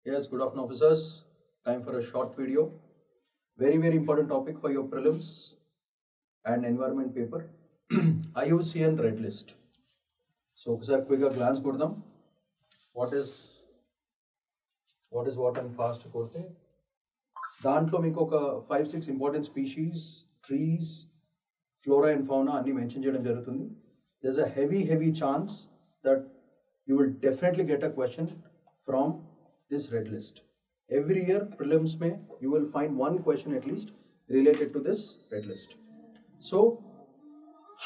Yes, good afternoon officers. Time for a short video. Very important topic for your prelims and environment paper. IUCN red list. So quick glance kodam. What is what and fast korte. దాంట్లో మీకు ఒక 5-6 important species, trees, flora and fauna అన్ని mention చేయడం జరుగుతుంది. There's a heavy chance that you will definitely get a question from this red list. Every year prelims mein you will find one question at least related to this red list. So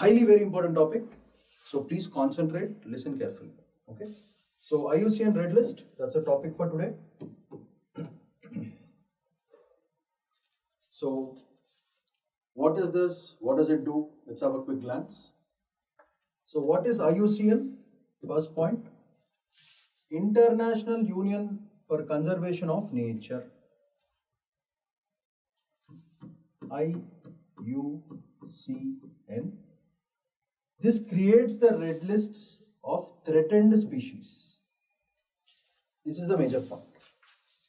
highly very important topic. So please concentrate, listen carefully. Okay. So IUCN red list, that's a topic for today. So what is this? What does it do? Let's have a quick glance. So what is IUCN? First point, International Union for Conservation of Nature. IUCN. This creates the red lists of threatened species. This is the major point.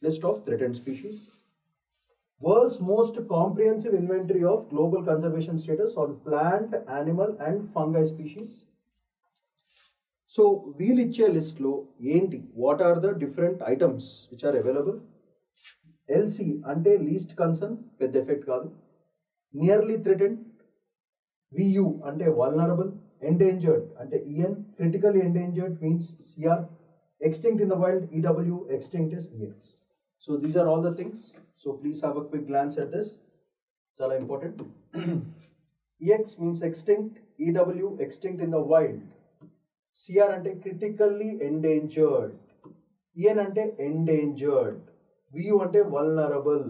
List of threatened species. World's most comprehensive inventory of global conservation status on plant, animal and fungi species. So we'll iche list lo enti, what are the different items which are available. LC ante least concern, pedda effect kaadu. Nearly threatened. VU ante vulnerable. Endangered ante EN. Critically endangered means CR. Extinct in the wild, EW. Extinct is EX. So these are all the things. So please have a quick glance at this. It's all important. EX means extinct. EW extinct in the wild. CR ante critically endangered. EN ante endangered. VU ante vulnerable.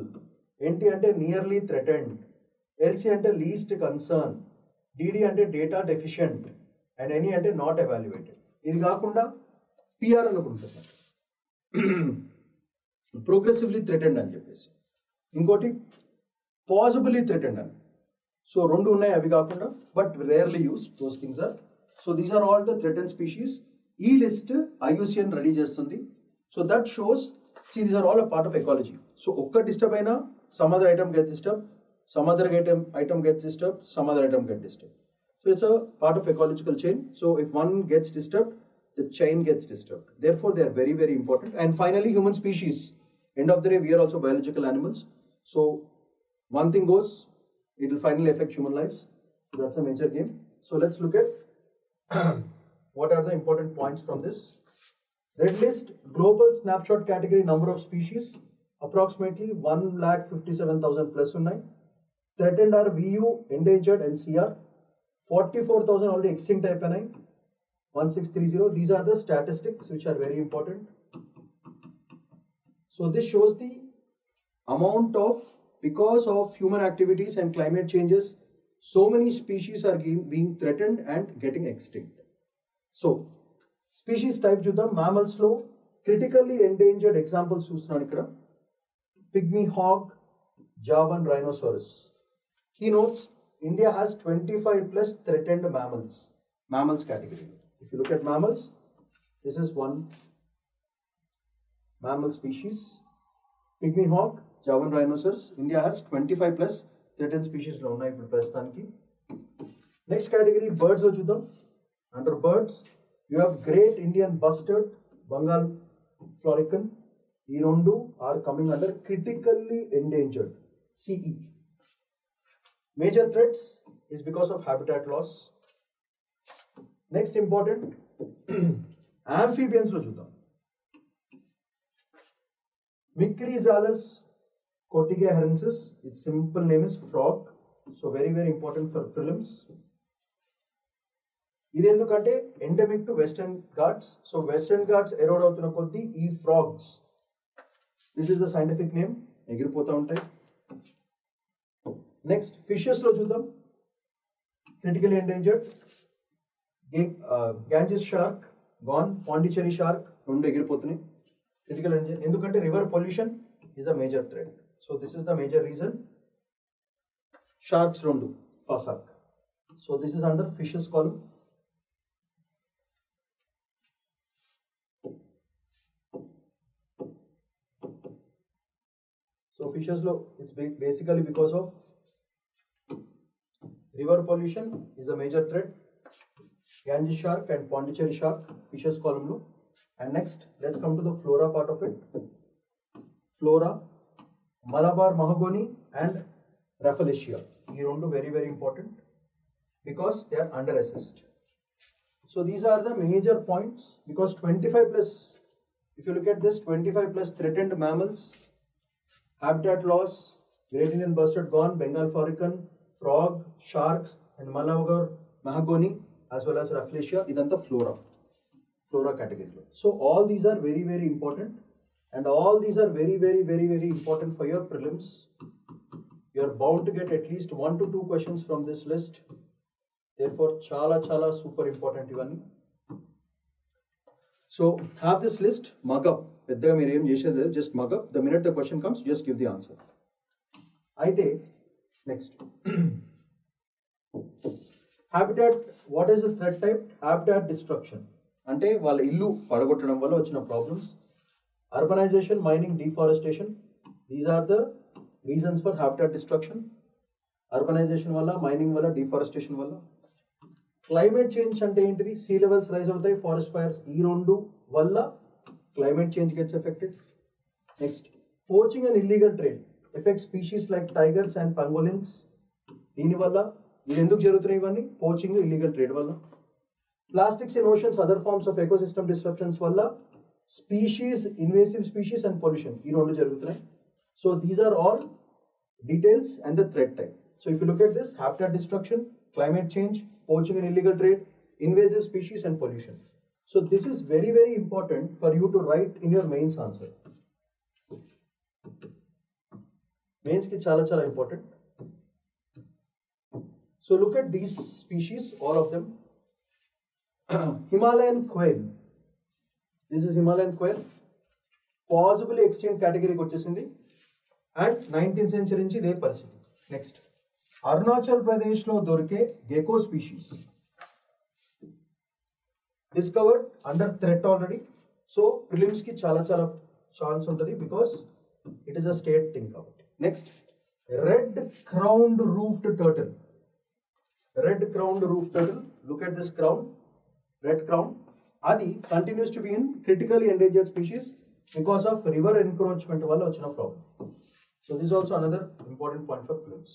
NT ante nearly threatened. LC ante least concern. DD ante data deficient. And NE ante not evaluated. Idi kaakunda PR anukuntunnaru. Progressively threatened అని చెప్పేసి, ఇంకోటి possibly threatened అని. So రెండు ఉన్నాయి అవి కాకుండా, but rarely use those things are. So these are all the threatened species. ఈ list IUCN ready చేస్తుంది. So that shows, see these are all a part of ecology. So ఒక్క disturb అయినా some other item get disturb, some other item gets disturb, some other item get disturb. So it's a part of ecological chain. So if one gets disturbed, the chain gets disturbed. Therefore they are very important. And finally, human species. End of the day, we are also biological animals. So one thing goes, it will finally affect human lives. So that's a major game. So let's look at what are the important points from this. Red list, global snapshot category, number of species, approximately 1,57,000 plus unnai. Threatened are VU, endangered and CR. 44,000 already extinct అయిపోయినాయి. 1630. These are the statistics which are very important. So this shows the amount of, because of human activities and climate changes, so many species are being threatened and getting extinct. So species type చూద్దాం. mammals లో critically endangered examples చూస్తున్నాను ఇక్కడ. pygmy hog, Javan rhinoceros. Keynotes, India has 25 plus threatened mammals category. If you look at mammals, this is one mammal species. Pygmy hog, Javan rhinoceros. India has 25 plus threatened species lo unnai ippudu prastutaniki. Next category, birds lo chuddam. Under birds, you have great Indian bustard, Bengal florican. Ee rendu are coming under critically endangered, CE. Major threats is because of habitat loss. Next important, amphibians lo chuddam. Micrizalus cotigaherensis, its simple name is frog. So very important for prelims. ఇది ఎందుకంటే endemic to Western Ghats. So Western Ghats erode అవుతున్న కొద్దీ ఈ frogs, this is the scientific name, ఎగిరిపోతూ ఉంటాయి. Next fishes లో చూద్దాం. Critical endangered, Ganges shark gone, Pondicherry shark రెండు ఎగిరిపోతున్నాయి. క్రిటికల్ ఎండేంజర్డ్ ఎందుకంటే river pollution is a major threat. So this is the major reason. Sharks రెండు ఫసాక్. So this is under fishes column. So fishes lo, it's basically because of river pollution is a major threat. Ganges shark and Pondicherry shark, fishes column lo. And next, let's come to the flora part of it. Flora, Malabar mahogany and Rafflesia. These are very important because they are under-assessed. So these are the major points, because 25 plus, if you look at this, 25 plus threatened mammals, habitat loss, Great Indian bustard gone, Bengal falcon, frog, sharks, and Malabar mahogany, as well as Rafflesia. Idanta flora category. So all these are very important, and all these are very important for your prelims. You are bound to get at least 1 to 2 questions from this list. Therefore, chala super important ivanni. So have this list, mug up. Just mug up. The minute the question comes, just give the answer. Next. Habitat, what is the threat type? Habitat destruction. Ante valla illu padagottadam valla vachina problems. Urbanization, mining, deforestation. These are the reasons for habitat destruction. Urbanization valla, mining valla, deforestation valla. Climate change ante entidi, sea levels rise avutayi, forest fires, ee rendu valla climate change gets affected. Next, poaching and illegal trade affects species like tigers and pangolins. Deeni valla ఇది ఎందుకు జరుగుతున్నాయి ఇవన్నీ? Poaching, illegal trade వల్ల. Plastics in oceans, other forms of ecosystem disruptions వల్ల, species, invasive species and pollution, ఈ రెండు జరుగుతున్నాయి. So these are all details and the threat type. So if you look at this, habitat destruction, climate change, poaching and illegal trade, invasive species and pollution. So this is very important for you to write in your mains answer. Mains ki chala important. So look at these species, all of them. Himalayan quail. This is Himalayan quail. Possibly extinct category kochesindi. And 19th century nunchi ide paristhiti. Next. Arunachal Pradesh lo dorke gecko species. Discovered under threat already. So prelims ki chala chance untadi because it is a state thing. Next. Red crowned roofed turtle. Red crowned roofed turtle. Look at this crown. Red crown. Adi continues to be in critically endangered species because of river encroachment valla vachina problem. So this is also another important point for prelims.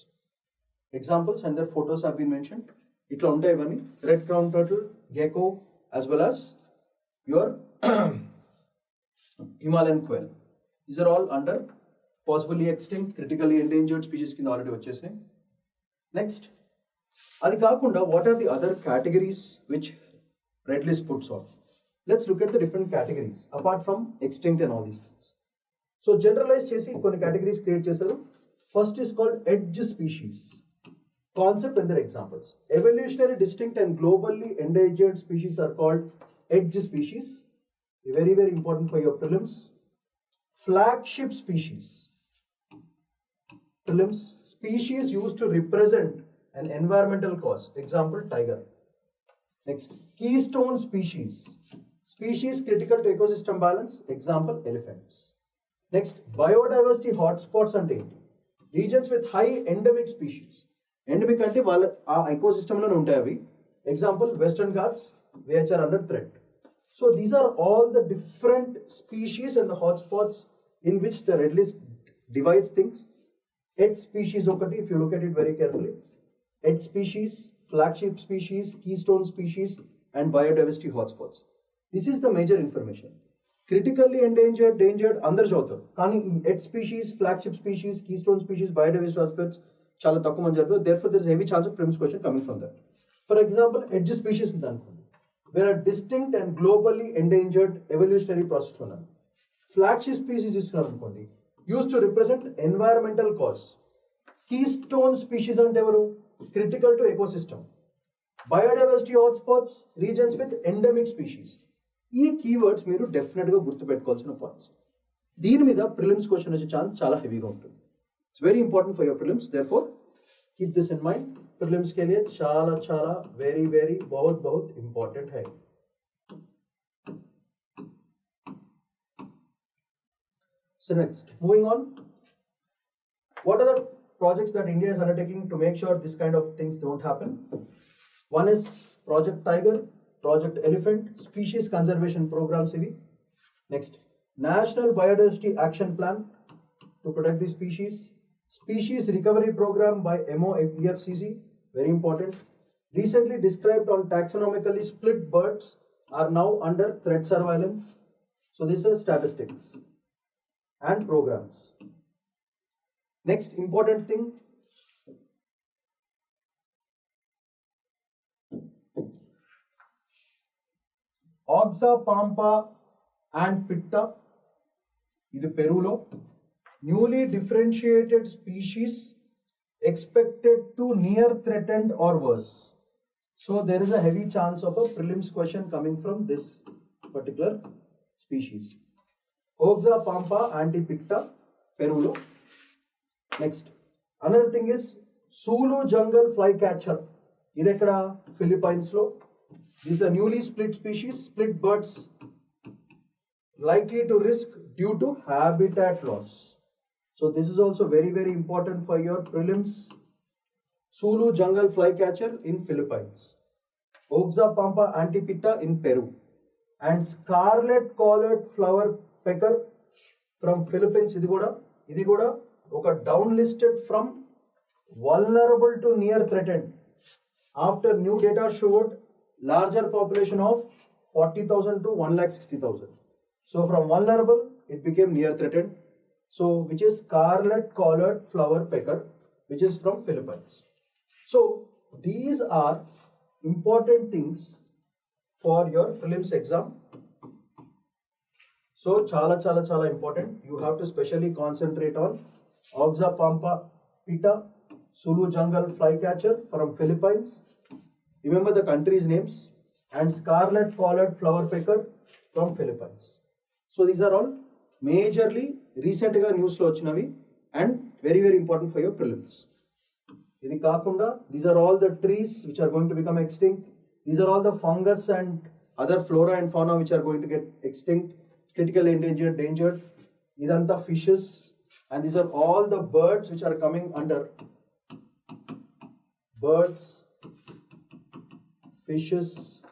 Examples and their photos have been mentioned. Itla untayi ivani. Red crowned turtle, gecko, as well as your Himalayan quail. These are all under possibly extinct, critically endangered species kin already vachesnayi. Next. Adi kaakunda, what are the other categories which REDLIST puts on? Let's look at the different categories apart from extinct and all these things. So generalize chesi konni categories create chesaru. First is called edge species. Concept and their examples. Evolutionary distinct and globally endangered species are called edge species. Very important for your prelims. Flagship species. Prelims, species used to represent an environmental cause. Example, tiger. Next, keystone species. Species critical to ecosystem balance. Example, elephants. Next, biodiversity hotspots and regions with high endemic species. Endemic ante valla ecosystem lo untayi avi. Example, Western Ghats, which are under threat. So these are all the different species and the hotspots in which the REDLIST divides things. Edge species okati, if you look at it very carefully. Edge species, flagship species, keystone species, and biodiversity hotspots. This is the major information. Critically endangered, endangered, andaru chadutaru. Kani edge species, flagship species, keystone species, biodiversity hotspots chala takku mani jarapadu. Therefore, there is a heavy chance of prelims question coming from that. For example, edge species undi anukondi. There are distinct and globally endangered evolutionary process unnadi. Flagship species istunaru anukondi. Used to represent environmental cause. Keystone species ante evaru? Critical to ecosystem. Biodiversity hotspots, regions with endemic species. ఈ keywords మీరు డెఫినెట్గా గుర్తుపెట్టుకోవాల్సిన points. దీని మీద prelims question వచ్చే chance చాలా హెవీగా ఉంటుంది. It's very important for your prelims. Therefore keep this in mind. Prelims के लिए చాలా వెరీ बहुत ఇంపార్టెంట్ है. So next, moving on. What are the projects that India is undertaking to make sure this kind of things don't happen? One is Project Tiger, Project Elephant, Species Conservation Programs. Next, National Biodiversity Action Plan to protect the species. Species Recovery Program by MOEFCC, very important. Recently described on taxonomically split birds are now under threat surveillance. So these are statistics and programs. Next important thing, Oxa pampa and pitta, this Perulo, newly differentiated species expected to near threatened or worse. So there is a heavy chance of a prelims question coming from this particular species. Oxa pampa antipitta Perulo. Next, another thing is Sulu jungle flycatcher. This is Philippines. This is a newly split species, split birds, likely to risk due to habitat loss. So this is also very, very important for your prelims. Sulu jungle flycatcher in Philippines. Oxa pampa antipitta in Peru. And scarlet collared flower pecker from Philippines. Idi kuda oka downlisted from vulnerable to near threatened. After new data showed larger population of 40,000 to 1,60,000. So from vulnerable, it became near threatened. So which is scarlet collared flower pecker, which is from Philippines. So these are important things for your prelims exam. So chala important. You have to specially concentrate on Oxa pampa pitta, Sulu jungle flycatcher from Philippines. Remember the countries' names, and scarlet collared flower pecker from Philippines. So these are all majorly recent news lo vachinavi and very, very important for your prelims. Idi kaakunda, these are all the trees which are going to become extinct. These are all the fungus and other flora and fauna which are going to get extinct, critical endangered, endangered. Idanta fishes, and these are all the birds which are coming under birds, fishes,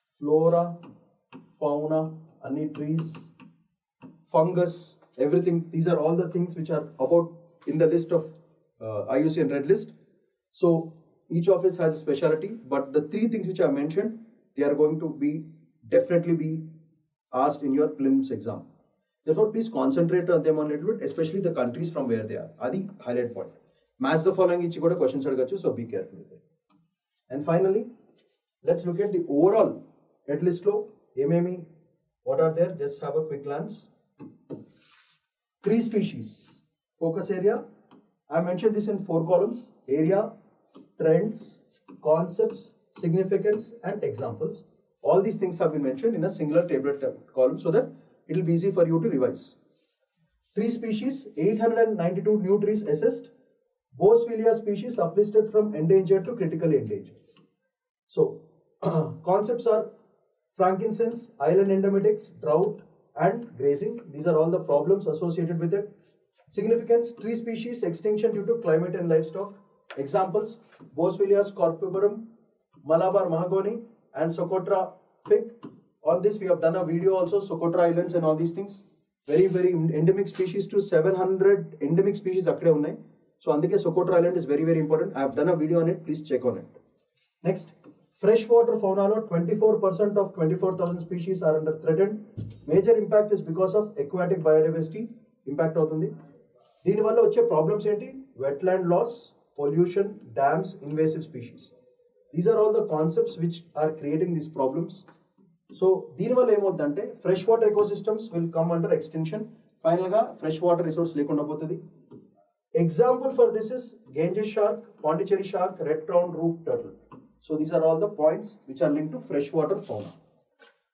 flora, fauna, any trees, fungus, everything. These are all the things which are about in the list of IUCN red list. So each office has a specialty, but the three things which I mentioned, they are going to be definitely be asked in your prelims exam. Therefore, please concentrate on them a little bit, especially the countries from where they are. Adi highlight point. Match the following each questions adagachu, so be careful with it. And finally, let's look at the overall red list lo. MME, what are there? Just have a quick glance. Tree species, focus area. I mentioned this in 4 columns: area, trends, concepts, significance, and examples. All these things have been mentioned in a singular tablet column so that it will be easy for you to revise. Tree species, 892 new trees assessed. Boswellia species uplisted from endangered to critically endangered. So, concepts are frankincense, island endemitics, drought, and grazing. These are all the problems associated with it. Significance, tree species extinction due to climate and livestock. Examples, Boswellia scorpivorum, Malabar mahogany, and Socotra fig. On this we have done a video also, Socotra Islands and all these things. Very, very endemic species to 700 endemic species akkade unnai. So andike Socotra Island is very, very important. I have done a video on it, please check on it. Next, freshwater fauna lo 24% of 24,000 species are under threatened. Major impact is because of aquatic biodiversity impact avutundi. Dini valla vache problems enti? Wetland loss, pollution, dams, invasive species. These are all the concepts which are creating these problems. So, dini valla emavutante freshwater ecosystems will come under extinction. Finally, freshwater resource lekunda potadi. Example for this is Ganges shark, Pondicherry shark, red-crowned roof turtle. So these are all the points which are linked to freshwater fauna.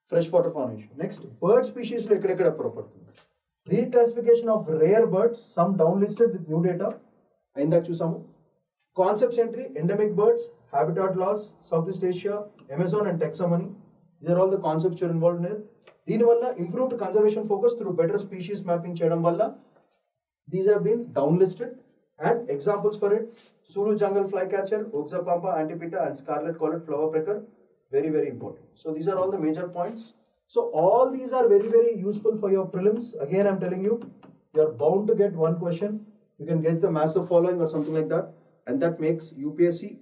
Freshwater fauna issue. Next, bird species lo ekkada property. Reclassification of rare birds, some downlisted with new data. Ainda chusamu. Concepts entry, endemic birds, habitat loss, Southeast Asia, Amazon and taxonomy. These are all the concepts you're involved in. Dini valla improved conservation focus through better species mapping cheyadam valla These have been downlisted, and examples for it: Sulu jungle flycatcher, Oxapampa antipita, and scarlet collet flower pecker. Very, very important. So these are all the major points. So all these are very, very useful for your prelims. Again, I'm telling you, you're bound to get one question. You can get the massive following or something like that, and that makes UPSC.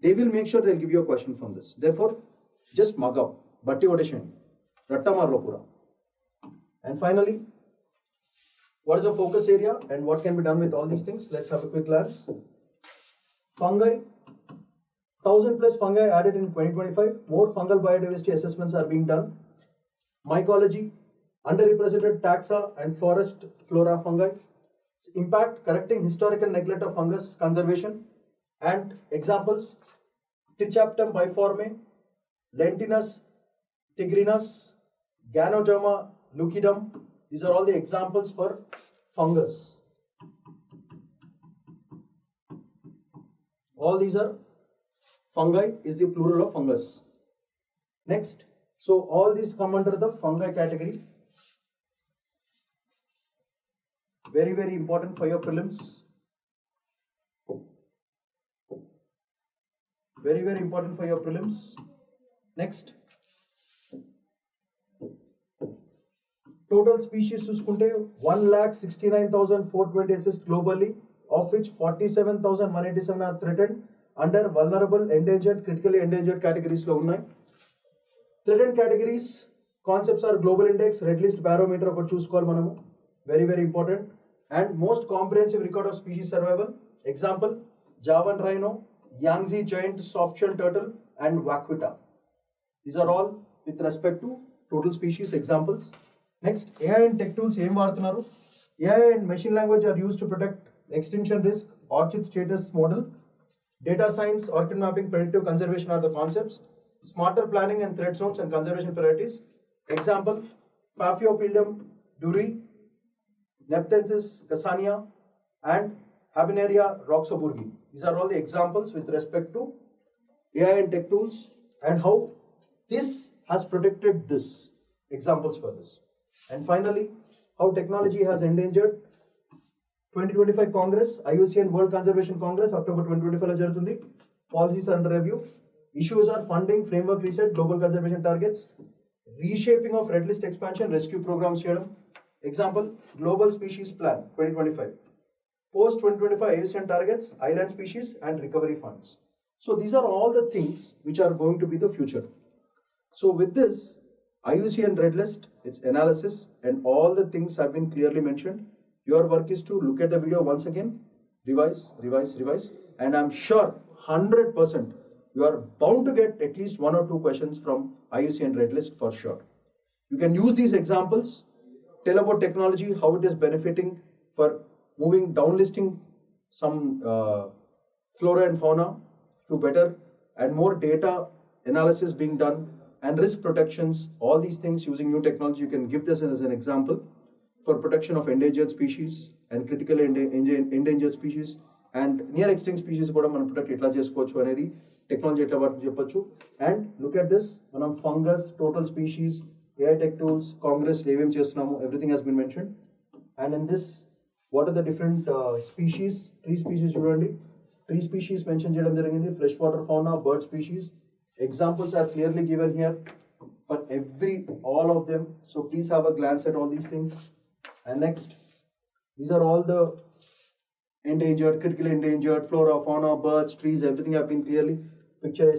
They will make sure they'll give you a question from this. Therefore, just mug up. Batti odeshan. Ratta marlo pura. And finally, what is the focus area and what can be done with all these things? Let's have a quick glance. Fungi. 1,000 plus fungi added in 2025. More fungal biodiversity assessments are being done. Mycology. Underrepresented taxa and forest flora fungi. Impact: correcting historical neglect of fungus conservation. And examples: Trichaptum biforme, Lentinus tigrinus, Ganoderma lucidum. These are all the examples for fungus. All these are fungi, is the plural of fungus. Next, so all these come under the fungi category. Very, very important for your prelims. Very, very important for your prelims. Next, total species చూసుకుంటే 1,69,420 exist globally, of which 47,187 are threatened under vulnerable, endangered, critically endangered categories లో ఉన్నాయి. Threatened categories concepts are global index, REDLIST barometer ఒకటి చూసుకోవాలి మనము. Very, very important. And most comprehensive record of species survival. Example: Javan rhino, Yangtze giant soft-shell turtle, and Vaquita. These are all with respect to total species examples. Next, AI and tech tools em vaartunnaru. AI and machine language are used to protect extinction risk, orchid status model, data science, orchid mapping, predictive conservation are the concepts. Smarter planning and threat zones and conservation priorities. Example: Phaeopildium durie, Nepthensis cassania, and Habenaria roxburghi. These are all the examples with respect to AI and tech tools and how this has protected this. Examples for this. And finally, how technology has endangered. 2025 Congress, IUCN World Conservation Congress, October 2025 lo jarugutundi. Policies under review. Issues are funding, framework reset, global conservation targets, reshaping of REDLIST expansion, rescue programs cheyadam. Example: Global Species Plan 2025. Post 2025 IUCN targets, island species, and recovery funds. So these are all the things which are going to be the future. So with this, IUCN REDLIST, its analysis, and all the things have been clearly mentioned. Your work is to look at the video once again, revise, and I'm sure 100% you are bound to get at least 1 or 2 questions from IUCN REDLIST for sure. You can use these examples, tell about technology, how it is benefiting for moving, downlisting some flora and fauna to better and more data analysis being done, and risk protections, all these things using new technology. You can give this as an example for protection of endangered species and critically endangered species and near extinct species కూడా మనం protect ఎట్లా చేసుకోవచ్చు అనేది technology ఎట్లా వాడుతుంది చెప్పొచ్చు. And look at this, మనం fungus, total species, AI tech tools, Congress ఏమేం చేస్తున్నాము, everything has been mentioned. And in this, what are the different species? Tree species చూడండి, tree species mention చేయడం జరిగింది, fresh water fauna, bird species. Examples are clearly given here for all of them. So please have a glance at all these things. And next, these are all the endangered, critically endangered, flora, fauna, birds, trees, everything have been clearly pictured.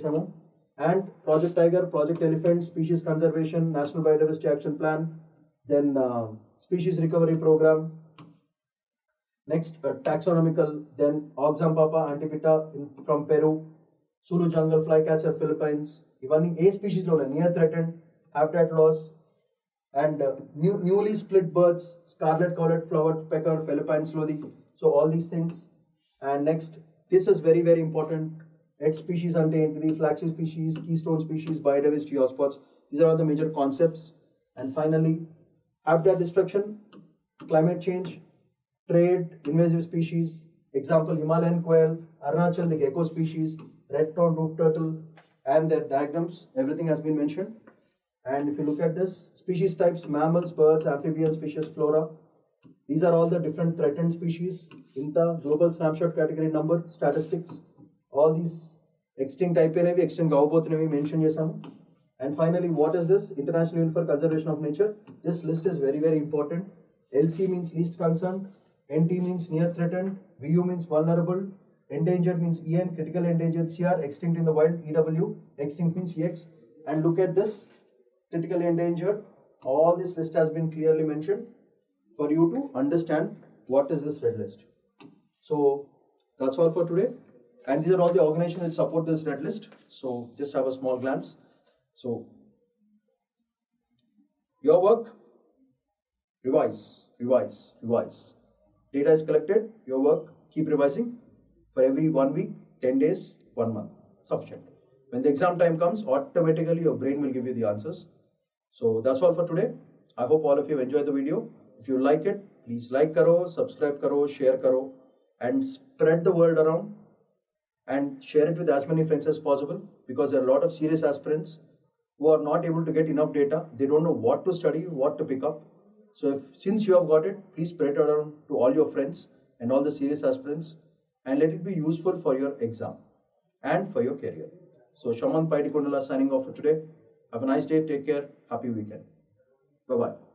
And Project Tiger, Project Elephant, Species Conservation, National Biodiversity Action Plan, then Species Recovery Program. Next, taxonomical, then Oxapampa antipita from Peru, Sulu jungle flycatcher, Philippines. Ivanni A species lo near threatened, habitat loss, and newly split birds, scarlet collet flower pecker, Philippines lodi. So all these things. And next, this is very, very important. Head species ante enti, flagship species, keystone species, biodiversity hotspots. These are all the major concepts. And finally, habitat destruction, climate change, trade, invasive species. Example: Himalayan quail, Arunachal, the gecko species, red-thorned roof turtle, and their diagrams. Everything has been mentioned. And if you look at this, species types: mammals, birds, amphibians, fishes, flora. These are all the different threatened species in the global snapshot category number statistics. All these extinct అయిపోయినవి, extinct కావబోతున్నవి mention చేసాము. And finally, what is this? International Union for Conservation of Nature. This list is very, very important. LC means least concerned, NT means near threatened, VU means vulnerable, endangered means EN, critical endangered, CR, extinct in the wild, EW, extinct means EX. And look at this, critically endangered. All this list has been clearly mentioned for you to understand what is this red list. So that's all for today. And these are all the organizations that support this red list. So just have a small glance. So your work, revise, revise, revise. Data is collected, your work, keep revising for every 1 week, 10 days, 1 month, sufficient. When the exam time comes, automatically your brain will give you the answers. So that's all for today. I hope all of you have enjoyed the video. If you like it, please like karo, subscribe karo, share karo, and spread the word around and share it with as many friends as possible, because there are a lot of serious aspirants who are not able to get enough data. They don't know what to study, what to pick up. So since you have got it, please spread it around to all your friends and all the serious aspirants, and let it be useful for your exam and for your career. So Shaman Paidikondala signing off for today. Have a nice day, take care, happy weekend. Bye-bye.